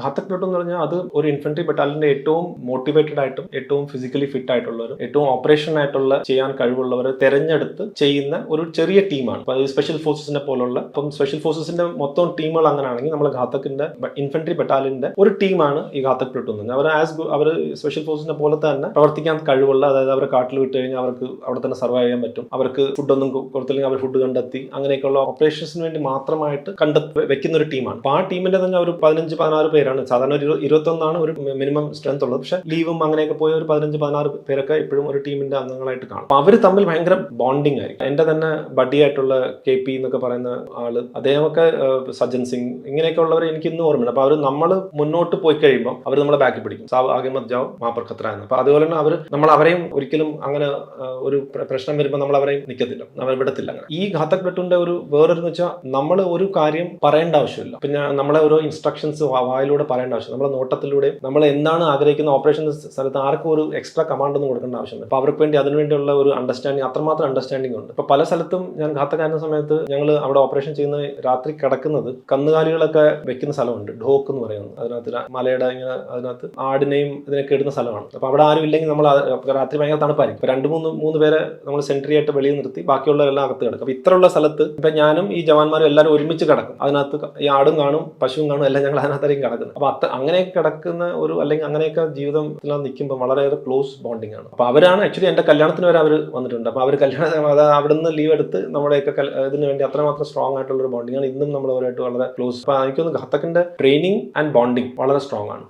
Ghatak Pluto എന്ന് പറഞ്ഞാൽ അത് ഒരു ഇൻഫൻട്രി ബറ്റാലിയന്റെ ഏറ്റവും മോട്ടിവേറ്റഡ് ആയിട്ടും ഏറ്റവും ഫിസിക്കലി ഫിറ്റ് ആയിട്ടുള്ളവരും ഏറ്റവും ഓപ്പറേഷൻ ആയിട്ടുള്ള ചെയ്യാൻ കഴിവുള്ളവർ തെരഞ്ഞെടുത്ത് ചെയ്യുന്ന ഒരു ചെറിയ ടീമാണ്. അപ്പൊ സ്പെഷ്യൽ ഫോഴ്സസിനെ പോലുള്ള ഇപ്പം സ്പെഷ്യൽ ഫോഴ്സസിന്റെ മൊത്തം ടീമുകൾ അങ്ങനെയാണെങ്കിൽ നമ്മൾ ഘാതകിന്റെ ഇൻഫൻട്രി ബറ്റാലിയന്റെ ഒരു ടീമാണ് ഈ ഘാതക് പ്ലൂട്ടോ എന്ന് പറഞ്ഞാൽ. അവർ സ്പെഷ്യൽ ഫോഴ്സിനെ പോലെ തന്നെ പ്രവർത്തിക്കാൻ കഴിവുള്ള, അതായത് അവരെ കാട്ടിൽ വിട്ട് കഴിഞ്ഞാൽ അവർക്ക് അവിടെ തന്നെ സർവൈവ് ചെയ്യാൻ പറ്റും, അവർക്ക് ഫുഡൊന്നും കൊടുത്തില്ലെങ്കിൽ അവർ ഫുഡ് കണ്ടെത്തി അങ്ങനെയൊക്കെയുള്ള ഓപ്പറേഷൻസിന് വേണ്ടി മാത്രമായിട്ട് വെക്കുന്ന ഒരു ടീമാണ്. അപ്പൊ ആ ടീമിന്റെ തന്നെ ഒരു 15-16 പേരാണ്. സാധാരണ ഒരു 21 ഒരു മിനിമം സ്ട്രെങ്ത് ഉള്ളത്. പക്ഷെ ലീവും അങ്ങനെയൊക്കെ പോയ ഒരു 15-16 പേരൊക്കെ ഇപ്പോഴും ഒരു ടീമിന്റെ അംഗങ്ങളായിട്ട് കാണും. അപ്പൊ അവർ തമ്മിൽ ഭയങ്കര ബോണ്ടിങ് ആയിരിക്കും. എന്റെ തന്നെ ബഡി ആയിട്ടുള്ള KP എന്നൊക്കെ പറയുന്ന ആള്, അദ്ദേഹമൊക്കെ സജ്ജൻ സിംഗ് ഇങ്ങനെയൊക്കെ ഉള്ളവർ എനിക്ക് ഇന്നും ഓർമ്മയുണ്ട്. അപ്പൊ അവർ നമ്മൾ മുന്നോട്ട് പോയി കഴിയുമ്പോൾ അവർ നമ്മളെ ബാക്കി പിടിക്കും. ആകെ മത് ജാവ് മാപ്പർ ഖത്ര എന്ന്. അപ്പൊ അതുപോലെ തന്നെ നമ്മൾ അവരെയും ഒരിക്കലും അങ്ങനെ ഒരു പ്രശ്നം വരുമ്പോൾ നമ്മൾ അവരെയും നിൽക്കത്തില്ല, അവർ വിടത്തില്ല. അങ്ങനെ ഈ ഘാതക് പ്ലൂട്ടോന്റെ ഒരു വേറൊരു വെച്ചാൽ നമ്മൾ ഒരു കാര്യം പറയേണ്ട ആവശ്യമില്ല. പിന്നെ നമ്മളെ ഓരോ ഇൻസ്ട്രക്ഷൻസ് വായിലൂടെ പറയേണ്ട ആവശ്യം, നമ്മളെ നോട്ടത്തിലൂടെ നമ്മൾ എന്താണ് ആഗ്രഹിക്കുന്ന ഓപ്പറേഷൻ സ്ഥലത്ത് ആർക്കും ഒരു എക്സ്ട്രാ കമാൻഡ് ഒന്നും കൊടുക്കേണ്ട ആവശ്യമില്ല. അപ്പൊ അവർക്ക് വേണ്ടി അതിനുവേണ്ടിയുള്ള ഒരു അണ്ടർസ്റ്റാൻഡിങ്, അത്രമാത്രം അണ്ടർസ്റ്റാൻഡിംഗ് ഉണ്ട്. ഇപ്പൊ പല സ്ഥലത്തും ഞാൻ ഘാതകാരുന്ന സമയത്ത് ഞങ്ങൾ അവിടെ ഓപ്പറേഷൻ ചെയ്യുന്ന രാത്രി കിടക്കുന്നത് കന്നുകാലികളൊക്കെ വെക്കുന്ന സ്ഥലമുണ്ട്, ഢോക്ക് എന്ന് പറയുന്നത്. അതിനകത്ത് മലയുടെ ഇങ്ങനെ അതിനകത്ത് ആടിനെയും ഇതിനൊക്കെ ഇടുന്ന സ്ഥലമാണ്. അപ്പൊ അവിടെ ആരും ഇല്ലെങ്കിൽ നമ്മൾ രാത്രി ഭയങ്കര തണുപ്പായിരിക്കും. 2-3 പേരെ നമ്മൾ സെൻട്രി ആയിട്ട് വെളിയിൽ നിർത്തി ബാക്കിയുള്ളവരെല്ലാം അകത്ത് കിടക്കും. അപ്പൊ ഇത്രയുള്ള സ്ഥലത്ത് ഇപ്പൊ ഞാനും ഈ ജവാന്മാരും എല്ലാവരും ഒരുമിച്ച് കിടക്കും. അതിനകത്ത് ഈ ആടും കാണും, പശുവും കാണും, എല്ലാം ഞങ്ങൾ അതിനകത്തായിരിക്കും കിടക്കുന്നത്. അപ്പൊ അങ്ങനെയൊക്കെ കിടക്കുന്ന ഒരു, അല്ലെങ്കിൽ അങ്ങനെയൊക്കെ ജീവിതത്തിൽ നിൽക്കുമ്പോൾ വളരെയേറെ ക്ലോസ് ബോണ്ടിങ് ആണ്. അപ്പൊ അവരാണ് ആക്ച്വലി എന്റെ കല്യാണത്തിന് വരെ അവർ വന്നിട്ടുണ്ട്. അപ്പൊ അവർ അവിടെ നിന്ന് ലീവ് എടുത്ത് നമ്മുടെയൊക്കെ ഇതിന് വേണ്ടി അത്രമാത്രം സ്ട്രോങ് ആയിട്ടുള്ള ഒരു ബോണ്ടിങ് ആണ്. ഇന്നും നമ്മൾ അവരായിട്ട് വളരെ ക്ലോസ്. അപ്പൊ എനിക്കൊന്ന് ഘാതകിന്റെ ട്രെയിനിങ് ആൻഡ് ബോണ്ടിങ് വളരെ സ്ട്രോങ് ആണ്.